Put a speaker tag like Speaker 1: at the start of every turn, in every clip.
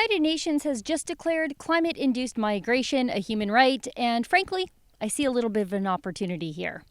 Speaker 1: United Nations has just declared climate-induced migration a human right, and frankly, I see a little bit of an opportunity here.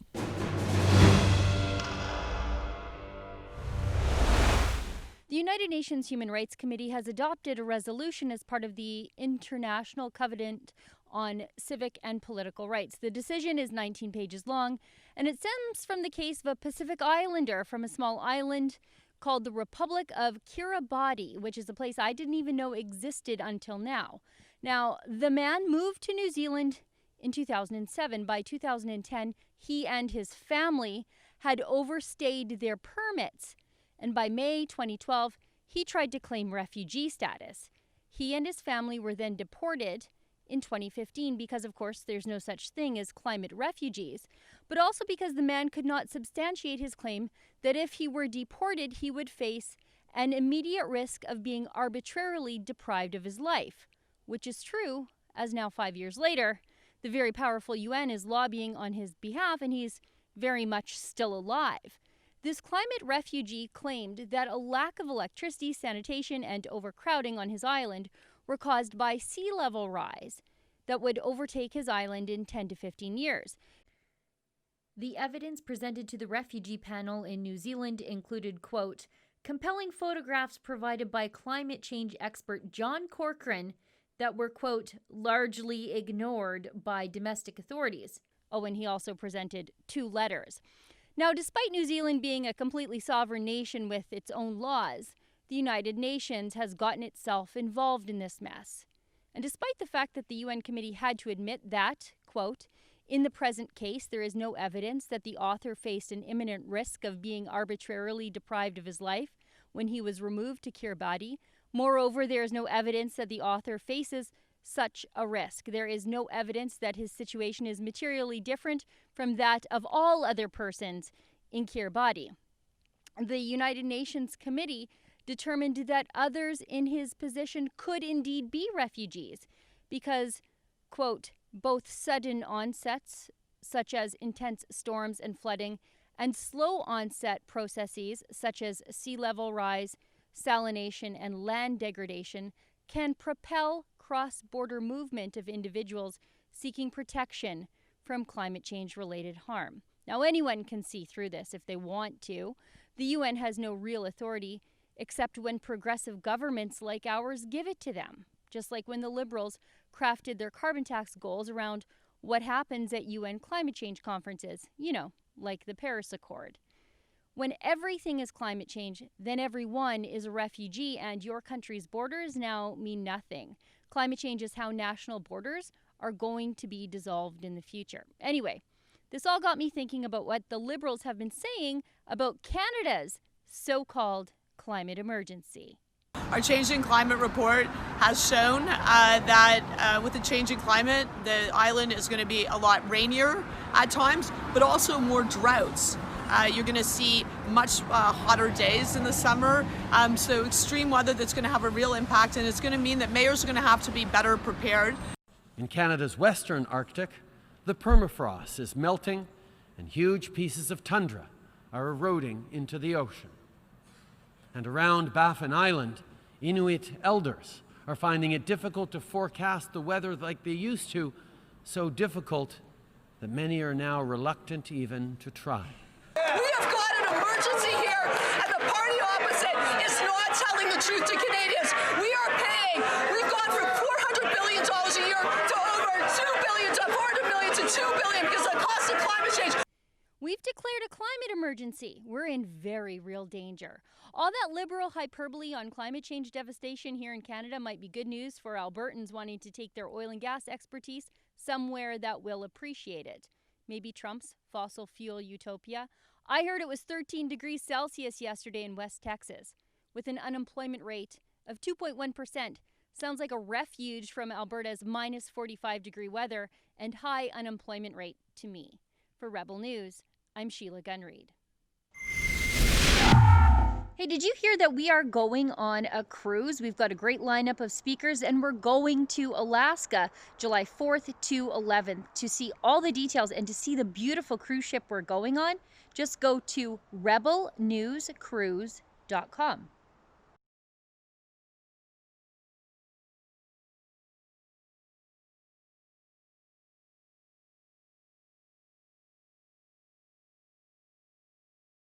Speaker 1: The United Nations Human Rights Committee has adopted a resolution as part of the International Covenant on Civic and Political Rights. The decision is 19 pages long, and it stems from the case of a Pacific Islander from a small island called the Republic of Kiribati, which is a place I didn't even know existed until now. Now, the man moved to New Zealand in 2007. By 2010, he and his family had overstayed their permits, and by May 2012, he tried to claim refugee status. He and his family were then deported in 2015 because, of course, there's no such thing as climate refugees, but also because the man could not substantiate his claim that if he were deported, he would face an immediate risk of being arbitrarily deprived of his life, which is true, as now 5 years later, the very powerful UN is lobbying on his behalf, and he's very much still alive. This climate refugee claimed that a lack of electricity, sanitation, and overcrowding on his island were caused by sea level rise that would overtake his island in 10 to 15 years. The evidence presented to the refugee panel in New Zealand included, quote, compelling photographs provided by climate change expert John Corcoran that were, quote, largely ignored by domestic authorities. Oh, and he also presented 2 letters. Now, despite New Zealand being a completely sovereign nation with its own laws, the United Nations has gotten itself involved in this mess. And despite the fact that the UN committee had to admit that, quote, in the present case, there is no evidence that the author faced an imminent risk of being arbitrarily deprived of his life when he was removed to Kiribati. Moreover, there is no evidence that the author faces such a risk. There is no evidence that his situation is materially different from that of all other persons in Kiribati. The United Nations Committee determined that others in his position could indeed be refugees because, quote, both sudden onsets, such as intense storms and flooding, and slow onset processes, such as sea level rise, salination, and land degradation, can propel cross-border movement of individuals seeking protection from climate change-related harm. Now, anyone can see through this if they want to. The UN has no real authority except when progressive governments like ours give it to them, just like when the Liberals crafted their carbon tax goals around what happens at UN climate change conferences, like the Paris Accord. When everything is climate change, then everyone is a refugee, and your country's borders now mean nothing. Climate change is how national borders are going to be dissolved in the future. Anyway, this all got me thinking about what the Liberals have been saying about Canada's so-called climate emergency.
Speaker 2: Our changing climate report has shown that with the changing climate, the island is going to be a lot rainier at times, but also more droughts. You're going to see much hotter days in the summer, so extreme weather that's going to have a real impact, and it's going to mean that mayors are going to have to be better prepared.
Speaker 3: In Canada's western Arctic, the permafrost is melting and huge pieces of tundra are eroding into the ocean. And around Baffin Island, Inuit elders are finding it difficult to forecast the weather like they used to, so difficult that many are now reluctant even to try.
Speaker 4: We have got an emergency here, and the party opposite is not telling the truth to Canadians. We are paying. We've gone from $400 billion a year to over $2 billion, to $400 million to $2 billion because of the cost of climate change.
Speaker 1: We've declared a climate emergency. We're in very real danger. All that liberal hyperbole on climate change devastation here in Canada might be good news for Albertans wanting to take their oil and gas expertise somewhere that will appreciate it. Maybe Trump's fossil fuel utopia. I heard it was 13 degrees Celsius yesterday in West Texas, with an unemployment rate of 2.1%. Sounds like a refuge from Alberta's minus 45-degree weather and high unemployment rate to me. For Rebel News, I'm Sheila Gunn Reid. Hey, did you hear that we are going on a cruise? We've got a great lineup of speakers, and we're going to Alaska July 4th to 11th. To see all the details and to see the beautiful cruise ship we're going on, just go to rebelnewscruise.com.